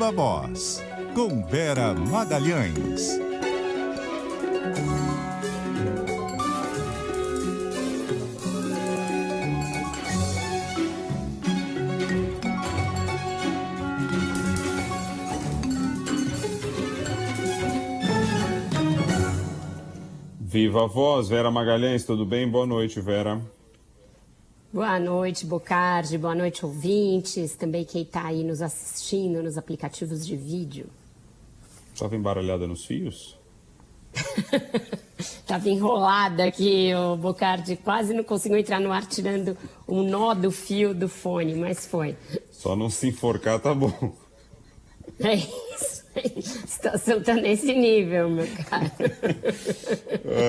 Viva Voz, com Vera Magalhães. Viva Voz, Vera Magalhães, tudo bem? Boa noite, Vera. Boa noite, Bocardi, boa noite, ouvintes, também quem está aí nos assistindo nos aplicativos de vídeo. Estava embaralhada nos fios? Estava enrolada aqui, o Bocardi, quase não conseguiu entrar no ar tirando um nó do fio do fone, mas foi. Só não se enforcar, tá bom. É isso, a situação está nesse nível, meu caro.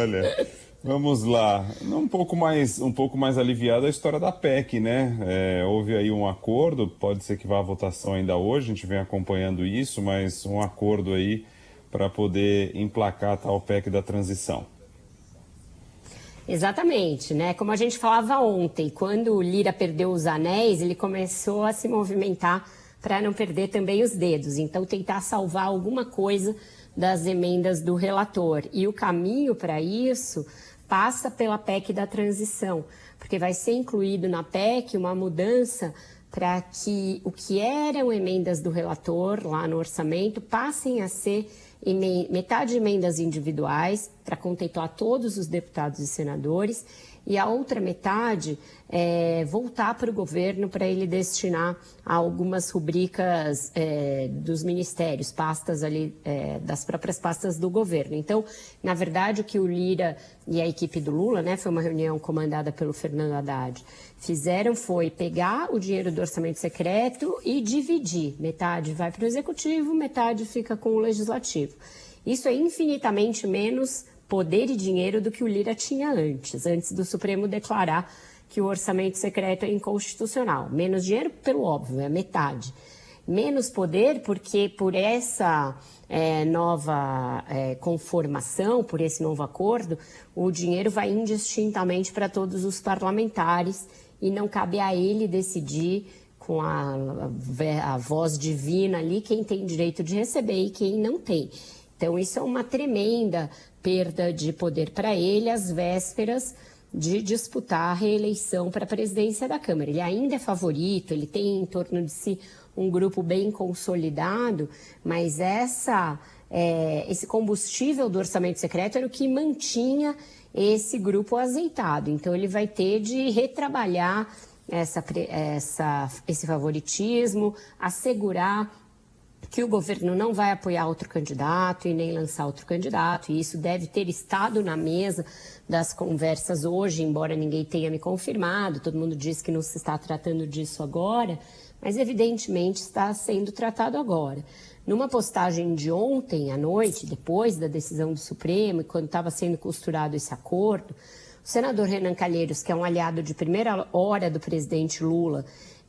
Olha, vamos lá. Um pouco mais aliviada a história da PEC, né? Houve aí um acordo, pode ser que vá à votação ainda hoje, a gente vem acompanhando isso, mas um acordo aí para poder emplacar a tal PEC da transição. Exatamente, né? Como a gente falava ontem, quando o Lira perdeu os anéis, ele começou a se movimentar para não perder também os dedos. Então, tentar salvar alguma coisa das emendas do relator. E o caminho para isso passa pela PEC da transição, porque vai ser incluído na PEC uma mudança para que o que eram emendas do relator lá no orçamento passem a ser metade emendas individuais para contemplar todos os deputados e senadores e a outra metade voltar para o governo para ele destinar a algumas rubricas dos ministérios, pastas ali, das próprias pastas do governo. Então, na verdade, o que o Lira e a equipe do Lula, né, foi uma reunião comandada pelo Fernando Haddad, fizeram foi pegar o dinheiro do orçamento secreto e dividir. Metade vai para o executivo, metade fica com o legislativo. Isso é infinitamente menos poder e dinheiro do que o Lira tinha antes do Supremo declarar que o orçamento secreto é inconstitucional. Menos dinheiro, pelo óbvio, é metade. Menos poder porque por essa nova conformação, por esse novo acordo, o dinheiro vai indistintamente para todos os parlamentares e não cabe a ele decidir com a voz divina ali quem tem direito de receber e quem não tem. Então, isso é uma tremenda perda de poder para ele às vésperas de disputar a reeleição para a presidência da Câmara. Ele ainda é favorito, ele tem em torno de si um grupo bem consolidado, mas esse combustível do orçamento secreto era o que mantinha esse grupo azeitado. Então, ele vai ter de retrabalhar esse favoritismo, assegurar que o governo não vai apoiar outro candidato e nem lançar outro candidato, e isso deve ter estado na mesa das conversas hoje, embora ninguém tenha me confirmado, todo mundo diz que não se está tratando disso agora, mas evidentemente está sendo tratado agora. Numa postagem de ontem à noite, depois da decisão do Supremo, e quando estava sendo costurado esse acordo, o senador Renan Calheiros, que é um aliado de primeira hora do presidente Lula,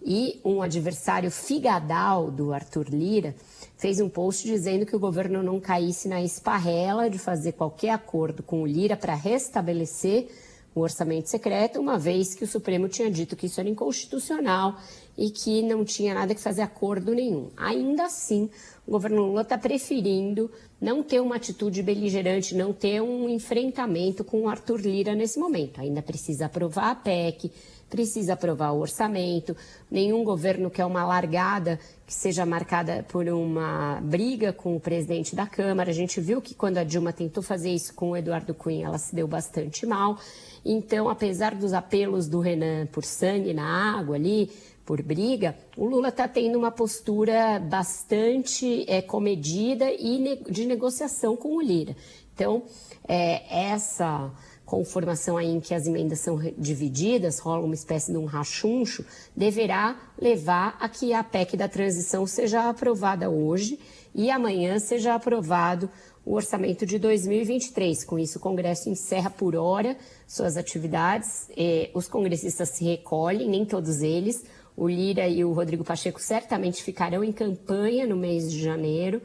e um adversário figadal do Arthur Lira, fez um post dizendo que o governo não caísse na esparrela de fazer qualquer acordo com o Lira para restabelecer o orçamento secreto, uma vez que o Supremo tinha dito que isso era inconstitucional e que não tinha nada que fazer acordo nenhum. Ainda assim, o governo Lula está preferindo não ter uma atitude beligerante, não ter um enfrentamento com o Arthur Lira nesse momento. Ainda precisa aprovar a PEC, precisa aprovar o orçamento, nenhum governo quer uma largada que seja marcada por uma briga com o presidente da Câmara. A gente viu que quando a Dilma tentou fazer isso com o Eduardo Cunha, ela se deu bastante mal. Então, apesar dos apelos do Renan por sangue na água ali, por briga, o Lula está tendo uma postura bastante comedida e de negociação com o Lira. Então, essa conformação aí em que as emendas são divididas, rola uma espécie de um rachuncho, deverá levar a que a PEC da transição seja aprovada hoje e amanhã seja aprovado o orçamento de 2023. Com isso, o Congresso encerra por hora suas atividades, os congressistas se recolhem, nem todos eles. O Lira e o Rodrigo Pacheco certamente ficarão em campanha no mês de janeiro,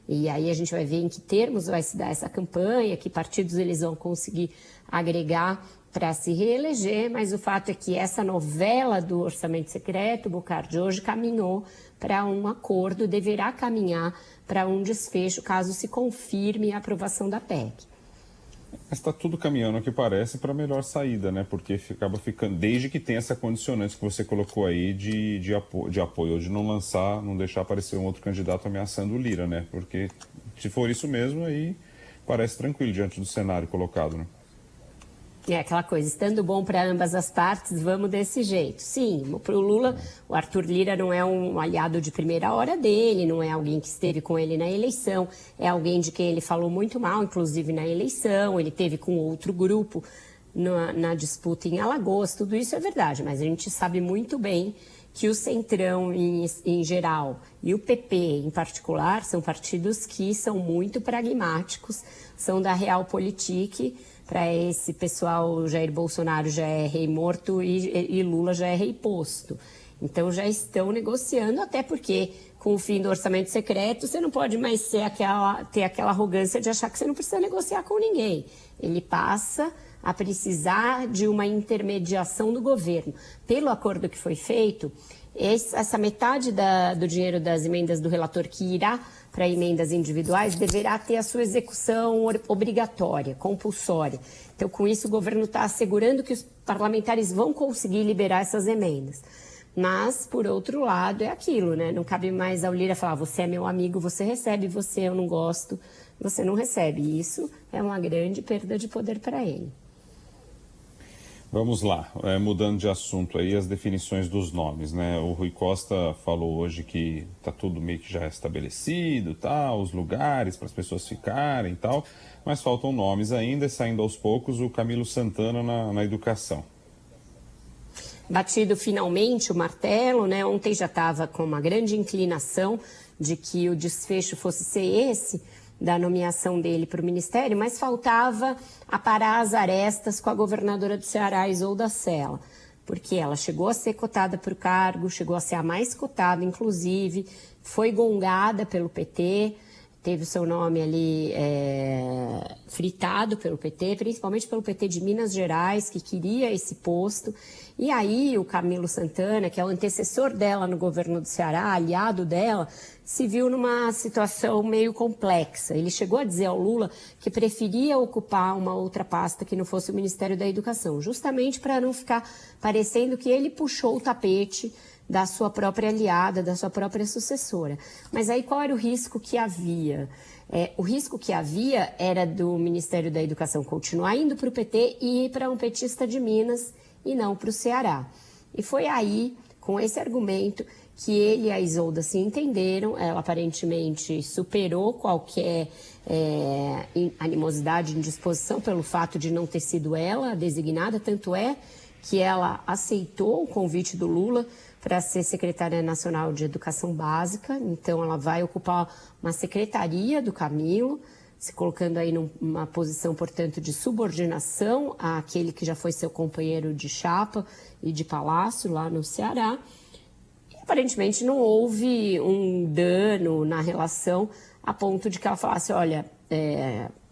e aí a gente vai ver em que termos vai se dar essa campanha, que partidos eles vão conseguir agregar para se reeleger, mas o fato é que essa novela do orçamento secreto, Bocardi, hoje caminhou para um acordo, deverá caminhar para um desfecho, caso se confirme a aprovação da PEC. Mas está tudo caminhando, o que parece, para a melhor saída, né? Porque acaba ficando, desde que tem essa condicionante que você colocou aí de apoio, ou de não lançar, não deixar aparecer um outro candidato ameaçando o Lira, né? Porque se for isso mesmo, aí parece tranquilo diante do cenário colocado, né? É aquela coisa, estando bom para ambas as partes, vamos desse jeito. Sim, para o Lula, o Arthur Lira não é um aliado de primeira hora dele, não é alguém que esteve com ele na eleição, é alguém de quem ele falou muito mal, inclusive na eleição, ele teve com outro grupo na disputa em Alagoas, tudo isso é verdade, mas a gente sabe muito bem que o Centrão em geral e o PP em particular são partidos que são muito pragmáticos, são da realpolitik. Para esse pessoal, Jair Bolsonaro já é rei morto e Lula já é rei posto. Então já estão negociando, até porque com o fim do orçamento secreto você não pode mais ter aquela arrogância de achar que você não precisa negociar com ninguém. Ele passa a precisar de uma intermediação do governo. Pelo acordo que foi feito, essa metade do dinheiro das emendas do relator que irá para emendas individuais deverá ter a sua execução obrigatória, compulsória. Então, com isso, o governo está assegurando que os parlamentares vão conseguir liberar essas emendas. Mas, por outro lado, é aquilo, né? Não cabe mais ao Lira falar, você é meu amigo, você recebe, você eu não gosto, você não recebe. E isso é uma grande perda de poder para ele. Vamos lá, mudando de assunto aí, as definições dos nomes, né? O Rui Costa falou hoje que está tudo meio que já estabelecido, tal, os lugares para as pessoas ficarem e tal, mas faltam nomes ainda, saindo aos poucos o Camilo Santana na educação. Batido finalmente o martelo, né? Ontem já estava com uma grande inclinação de que o desfecho fosse ser esse, da nomeação dele para o Ministério, mas faltava aparar as arestas com a governadora do Ceará, Isolda Sela, porque ela chegou a ser cotada para o cargo, chegou a ser a mais cotada, inclusive, foi gongada pelo PT, teve o seu nome ali fritado pelo PT, principalmente pelo PT de Minas Gerais, que queria esse posto. E aí o Camilo Santana, que é o antecessor dela no governo do Ceará, aliado dela, se viu numa situação meio complexa. Ele chegou a dizer ao Lula que preferia ocupar uma outra pasta que não fosse o Ministério da Educação, justamente para não ficar parecendo que ele puxou o tapete da sua própria aliada, da sua própria sucessora. Mas aí qual era o risco que havia? O risco que havia era do Ministério da Educação continuar indo para o PT e ir para um petista de Minas e não para o Ceará. E foi aí, com esse argumento, que ele e a Isolda se entenderam. Ela aparentemente superou qualquer animosidade, indisposição pelo fato de não ter sido ela a designada, tanto é que ela aceitou o convite do Lula para ser secretária nacional de Educação Básica. Então, ela vai ocupar uma secretaria do Camilo, se colocando aí numa posição, portanto, de subordinação àquele que já foi seu companheiro de chapa e de palácio lá no Ceará. E, aparentemente, não houve um dano na relação a ponto de que ela falasse, olha,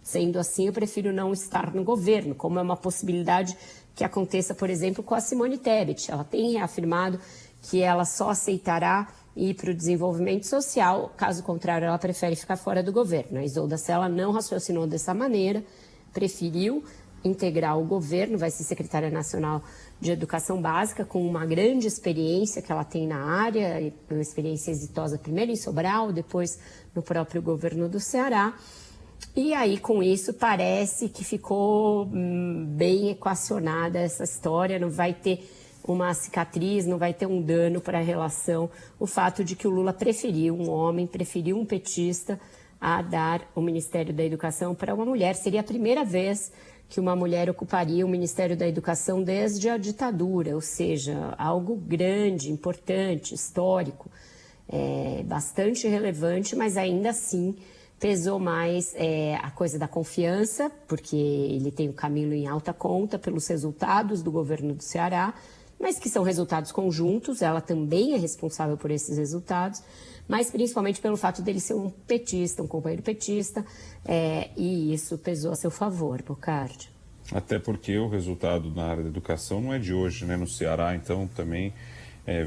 sendo assim, eu prefiro não estar no governo, como é uma possibilidade que aconteça, por exemplo, com a Simone Tebet. Ela tem reafirmado que ela só aceitará ir para o desenvolvimento social, caso contrário, ela prefere ficar fora do governo. A Isolda Sela não raciocinou dessa maneira, preferiu integrar o governo, vai ser secretária nacional de Educação Básica, com uma grande experiência que ela tem na área, uma experiência exitosa primeiro em Sobral, depois no próprio governo do Ceará. E aí, com isso, parece que ficou bem equacionada essa história, não vai ter uma cicatriz, não vai ter um dano para a relação, o fato de que o Lula preferiu um homem, preferiu um petista a dar o Ministério da Educação para uma mulher. Seria a primeira vez que uma mulher ocuparia o Ministério da Educação desde a ditadura, ou seja, algo grande, importante, histórico, bastante relevante, mas ainda assim pesou mais a coisa da confiança, porque ele tem o Camilo em alta conta pelos resultados do governo do Ceará, mas que são resultados conjuntos, ela também é responsável por esses resultados, mas principalmente pelo fato dele ser um petista, um companheiro petista, e isso pesou a seu favor, Bocardi. Até porque o resultado na área da educação não é de hoje, né? No Ceará, então, também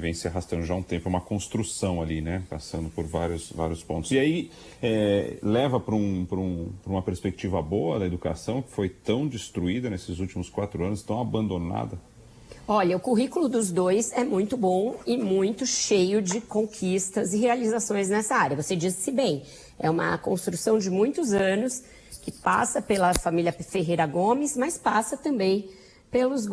vem se arrastando já há um tempo, uma construção ali, né? Passando por vários pontos. E aí leva para uma perspectiva boa da educação, que foi tão destruída nesses últimos 4 anos, tão abandonada? Olha, o currículo dos dois é muito bom e muito cheio de conquistas e realizações nessa área. Você disse bem, é uma construção de muitos anos que passa pela família Ferreira Gomes, mas passa também pelos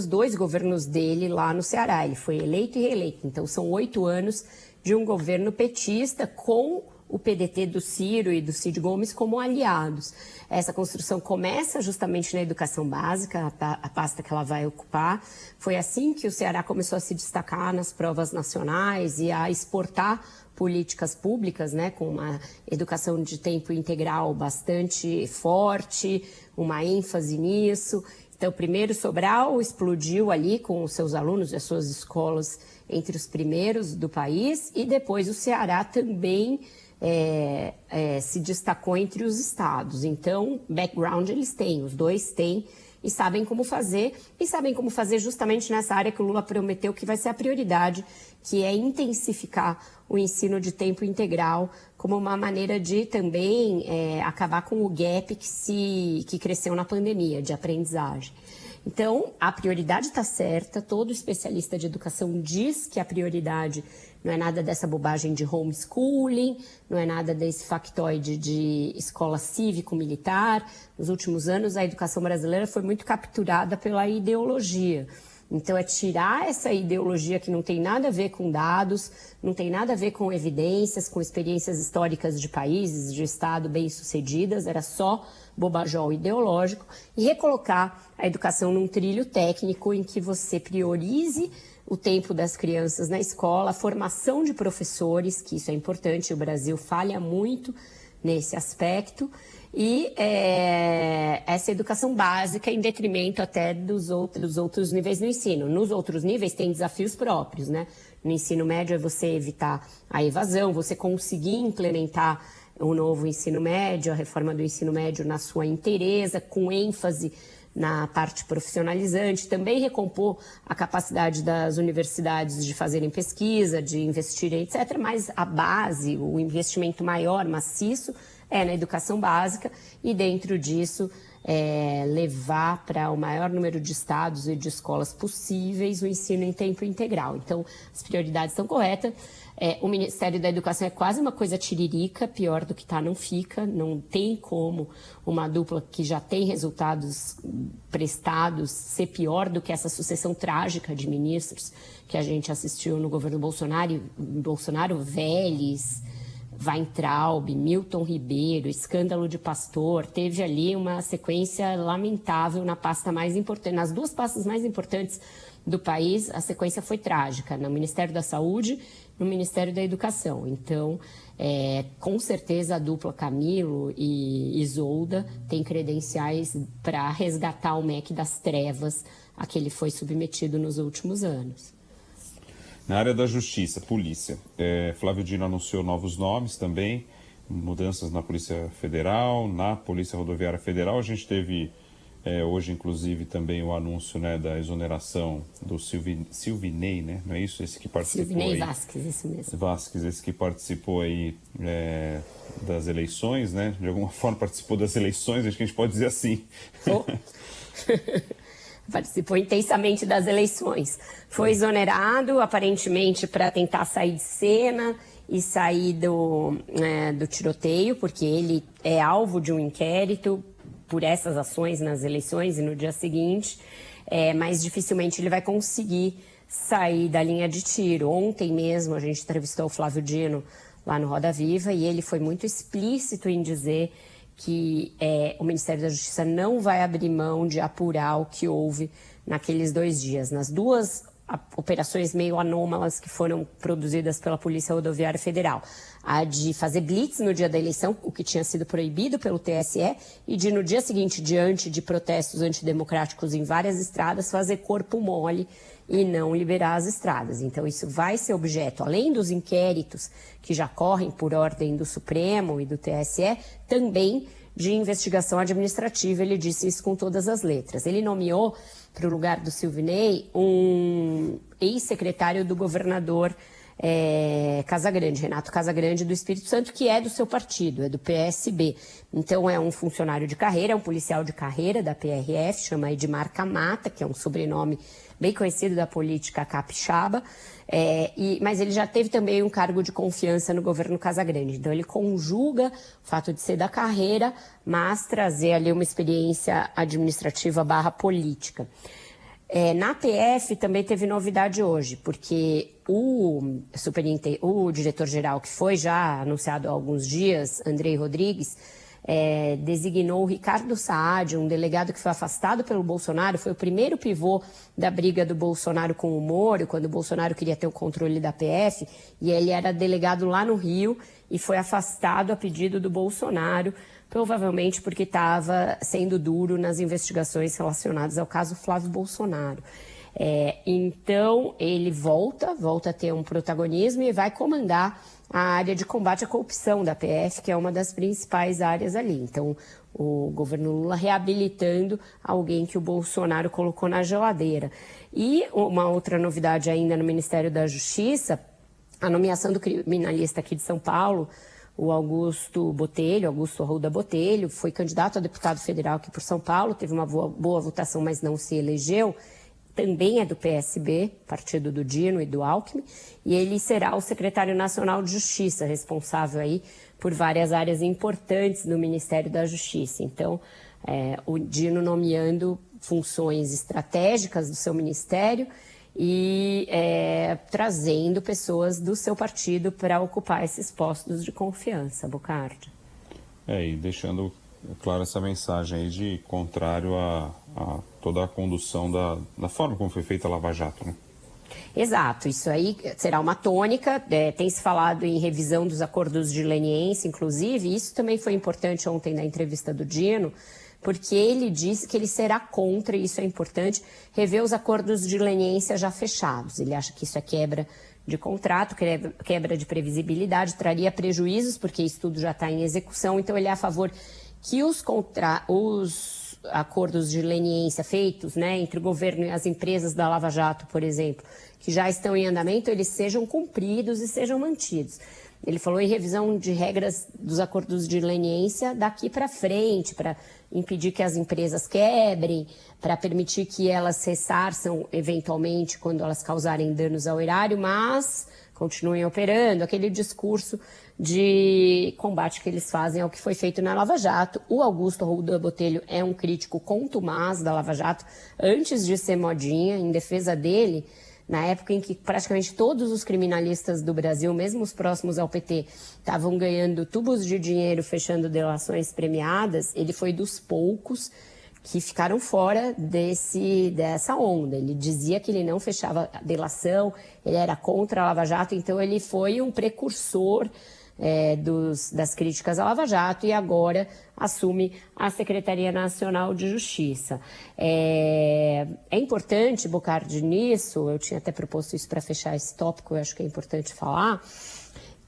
dois governos dele lá no Ceará. Ele foi eleito e reeleito. Então, são 8 anos de um governo petista com o PDT do Ciro e do Cid Gomes como aliados. Essa construção começa justamente na educação básica, a pasta que ela vai ocupar. Foi assim que o Ceará começou a se destacar nas provas nacionais e a exportar políticas públicas, né, com uma educação de tempo integral bastante forte, uma ênfase nisso. Então, primeiro Sobral explodiu ali com os seus alunos e as suas escolas entre os primeiros do país, e depois o Ceará também se destacou entre os estados. Então, background eles têm, os dois têm, e sabem como fazer justamente nessa área que o Lula prometeu que vai ser a prioridade, que é intensificar o ensino de tempo integral como uma maneira de também acabar com o gap que cresceu na pandemia de aprendizagem. Então, a prioridade está certa, todo especialista de educação diz que a prioridade não é nada dessa bobagem de homeschooling, não é nada desse factoide de escola cívico-militar. Nos últimos anos, a educação brasileira foi muito capturada pela ideologia. Então, é tirar essa ideologia que não tem nada a ver com dados, não tem nada a ver com evidências, com experiências históricas de países, de Estado bem-sucedidas, era só bobajol ideológico, e recolocar a educação num trilho técnico em que você priorize o tempo das crianças na escola, a formação de professores, que isso é importante, o Brasil falha muito nesse aspecto, e essa educação básica em detrimento até dos outros níveis do ensino. Nos outros níveis tem desafios próprios, né? No ensino médio é você evitar a evasão, você conseguir implementar o novo ensino médio, a reforma do ensino médio na sua inteireza, com ênfase na parte profissionalizante, também recompor a capacidade das universidades de fazerem pesquisa, de investirem, etc. Mas a base, o investimento maior, maciço, é na educação básica, e dentro disso levar para o maior número de estados e de escolas possíveis o ensino em tempo integral. Então, as prioridades estão corretas. O Ministério da Educação é quase uma coisa tiririca, pior do que tá não fica, não tem como uma dupla que já tem resultados prestados ser pior do que essa sucessão trágica de ministros que a gente assistiu no governo Bolsonaro, Vélez, Weintraub, Milton Ribeiro, escândalo de Pastor. Teve ali uma sequência lamentável na pasta mais importante, nas duas pastas mais importantes do país, a sequência foi trágica, no Ministério da Saúde, no Ministério da Educação. Então, com certeza a dupla Camilo e Isolda tem credenciais para resgatar o MEC das trevas a que ele foi submetido nos últimos anos. Na área da Justiça, Polícia, Flávio Dino anunciou novos nomes também, mudanças na Polícia Federal, na Polícia Rodoviária Federal. A gente teve hoje, inclusive, também o anúncio, né, da exoneração do Silvinei, né? Não é isso? Esse que participou Silvinei aí, Vasquez, isso mesmo. Vasquez, esse que participou aí das eleições, né? De alguma forma participou das eleições, acho que a gente pode dizer assim. Oh. Participou intensamente das eleições. Foi exonerado, aparentemente, para tentar sair de cena e sair do tiroteio, porque ele é alvo de um inquérito por essas ações nas eleições e no dia seguinte, mas dificilmente ele vai conseguir sair da linha de tiro. Ontem mesmo a gente entrevistou o Flávio Dino lá no Roda Viva e ele foi muito explícito em dizer que o Ministério da Justiça não vai abrir mão de apurar o que houve naqueles 2 dias. Nas duas operações meio anômalas que foram produzidas pela Polícia Rodoviária Federal. A de fazer blitz no dia da eleição, o que tinha sido proibido pelo TSE, e de no dia seguinte, diante de protestos antidemocráticos em várias estradas, fazer corpo mole e não liberar as estradas. Então isso vai ser objeto, além dos inquéritos que já correm por ordem do Supremo e do TSE, também de investigação administrativa, ele disse isso com todas as letras. Ele nomeou para o lugar do Silvinei um ex-secretário do governador Casagrande, Renato Casagrande, do Espírito Santo, que é do seu partido, é do PSB. Então é um funcionário de carreira, é um policial de carreira da PRF, chama Edmar Camata, que é um sobrenome bem conhecido da política capixaba, mas ele já teve também um cargo de confiança no governo Casagrande. Então ele conjuga o fato de ser da carreira, mas trazer ali uma experiência administrativa / política. Na PF também teve novidade hoje, porque o diretor-geral, que foi já anunciado há alguns dias, Andrei Rodrigues, designou o Ricardo Saad, um delegado que foi afastado pelo Bolsonaro, foi o primeiro pivô da briga do Bolsonaro com o Moro, quando o Bolsonaro queria ter o controle da PF, e ele era delegado lá no Rio e foi afastado a pedido do Bolsonaro, provavelmente porque estava sendo duro nas investigações relacionadas ao caso Flávio Bolsonaro. Então, ele volta a ter um protagonismo e vai comandar a área de combate à corrupção da PF, que é uma das principais áreas ali. Então, o governo Lula reabilitando alguém que o Bolsonaro colocou na geladeira. E uma outra novidade ainda no Ministério da Justiça, a nomeação do criminalista aqui de São Paulo, o Augusto Arruda Botelho, foi candidato a deputado federal aqui por São Paulo, teve uma boa votação, mas não se elegeu. Também é do PSB, partido do Dino e do Alckmin, e ele será o secretário nacional de Justiça, responsável aí por várias áreas importantes no Ministério da Justiça. Então, o Dino nomeando funções estratégicas do seu ministério e trazendo pessoas do seu partido para ocupar esses postos de confiança, Bocardi. E deixando claro essa mensagem aí de contrário a toda a condução da forma como foi feita a Lava Jato, né? Exato, isso aí será uma tônica, tem se falado em revisão dos acordos de leniência, inclusive, isso também foi importante ontem na entrevista do Dino, porque ele disse que ele será contra, e isso é importante, rever os acordos de leniência já fechados. Ele acha que isso é quebra de contrato, quebra de previsibilidade, traria prejuízos, porque isso tudo já está em execução, então ele é a favor que os acordos de leniência feitos, né, entre o governo e as empresas da Lava Jato, por exemplo, que já estão em andamento, eles sejam cumpridos e sejam mantidos. Ele falou em revisão de regras dos acordos de leniência daqui para frente, para impedir que as empresas quebrem, para permitir que elas ressarçam eventualmente quando elas causarem danos ao erário, mas continuem operando, aquele discurso de combate que eles fazem ao que foi feito na Lava Jato. O Augusto Arruda Botelho é um crítico contumaz da Lava Jato, antes de ser modinha, em defesa dele, na época em que praticamente todos os criminalistas do Brasil, mesmo os próximos ao PT, estavam ganhando tubos de dinheiro fechando delações premiadas, ele foi dos poucos que ficaram fora dessa onda. Ele dizia que ele não fechava delação, ele era contra a Lava Jato, então ele foi um precursor das críticas à Lava Jato e agora assume a Secretaria Nacional de Justiça. É importante, Bocardi, nisso, eu tinha até proposto isso para fechar esse tópico, eu acho que é importante falar,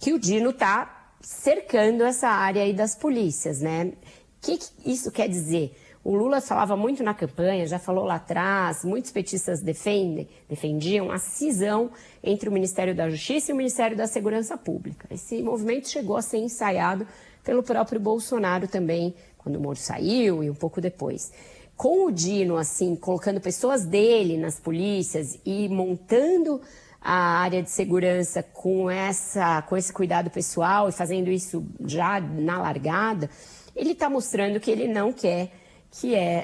que o Dino está cercando essa área aí das polícias, né? O que isso quer dizer? O Lula falava muito na campanha, já falou lá atrás, muitos petistas defendiam a cisão entre o Ministério da Justiça e o Ministério da Segurança Pública. Esse movimento chegou a ser ensaiado pelo próprio Bolsonaro também, quando o Moro saiu e um pouco depois. Com o Dino, assim, colocando pessoas dele nas polícias e montando a área de segurança com esse cuidado pessoal e fazendo isso já na largada, ele está mostrando que ele não quer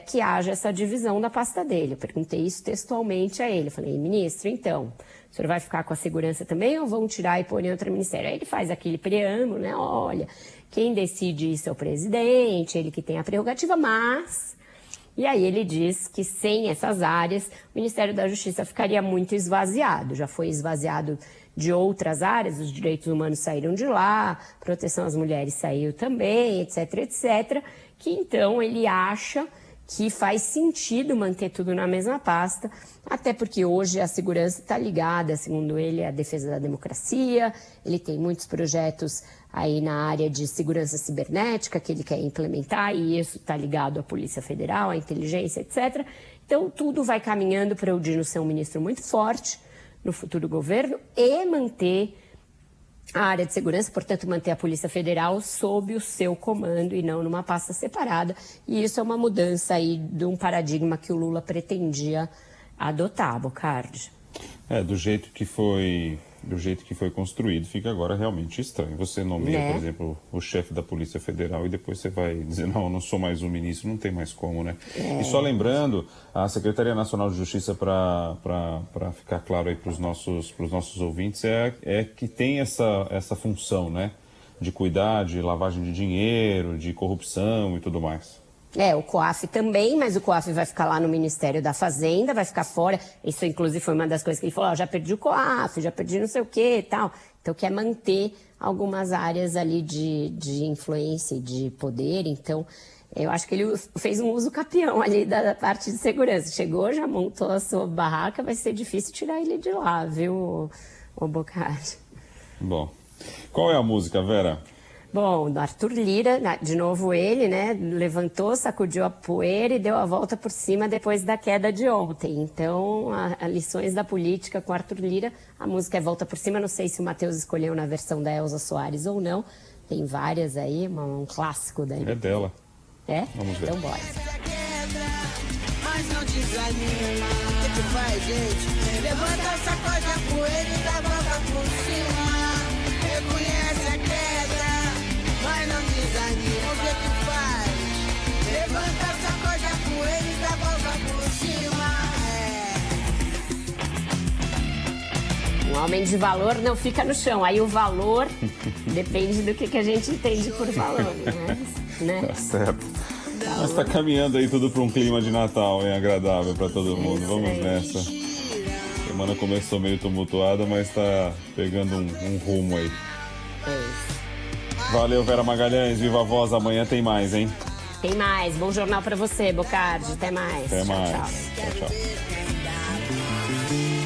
que haja essa divisão da pasta dele. Eu perguntei isso textualmente a ele. Eu falei, ministro, então, o senhor vai ficar com a segurança também ou vão tirar e pôr em outro ministério? Aí ele faz aquele preâmbulo, né? Olha, quem decide isso é o presidente, ele que tem a prerrogativa, mas... E aí ele diz que sem essas áreas, o Ministério da Justiça ficaria muito esvaziado. Já foi esvaziado de outras áreas, os direitos humanos saíram de lá, proteção às mulheres saiu também, etc., etc., que então ele acha que faz sentido manter tudo na mesma pasta, até porque hoje a segurança está ligada, segundo ele, à defesa da democracia, ele tem muitos projetos aí na área de segurança cibernética que ele quer implementar, e isso está ligado à Polícia Federal, à inteligência, etc. Então, tudo vai caminhando para o Dino ser um ministro muito forte no futuro governo e manter a área de segurança, portanto, manter a Polícia Federal sob o seu comando e não numa pasta separada. E isso é uma mudança aí de um paradigma que o Lula pretendia adotar, Bocardi. Do jeito que foi construído, fica agora realmente estranho. Você nomeia, por exemplo, o chefe da Polícia Federal e depois você vai dizer, não sou mais um ministro, não tem mais como, né? E só lembrando, a Secretaria Nacional de Justiça, para ficar claro aí para os nossos ouvintes, é que tem essa função, né? De cuidar de lavagem de dinheiro, de corrupção e tudo mais. O COAF também, mas o COAF vai ficar lá no Ministério da Fazenda, vai ficar fora. Isso, inclusive, foi uma das coisas que ele falou, já perdi o COAF, já perdi não sei o quê e tal. Então, quer manter algumas áreas ali de influência e de poder. Então, eu acho que ele fez um uso capião ali da parte de segurança. Chegou, já montou a sua barraca, vai ser difícil tirar ele de lá, viu, o Bocardi? Bom, qual é a música, Vera? Bom, do Arthur Lira, de novo ele, né, levantou, sacudiu a poeira e deu a volta por cima depois da queda de ontem. Então, a lições da política com Arthur Lira, a música é Volta por Cima, não sei se o Matheus escolheu na versão da Elza Soares ou não, tem várias aí, um clássico daí. É dela. É? Vamos ver. Então bora. Mas não desanima, o que faz, gente? Levanta, sacode a poeira e dá a volta por cima. Reconhece a queda, mas não desanima, o que faz? Levanta, sacode a poeira e dá a volta por cima. Um homem de valor não fica no chão. Aí o valor depende do que a gente entende por valor, né? Tá certo. Mas tá caminhando aí tudo para um clima de Natal, hein? Agradável para todo mundo. Vamos nessa. A semana começou meio tumultuada, mas tá pegando um rumo aí. Valeu, Vera Magalhães. Viva a voz. Amanhã tem mais, hein? Tem mais. Bom jornal para você, Bocardi. Até mais. Até mais. Tchau, tchau. Tchau, tchau.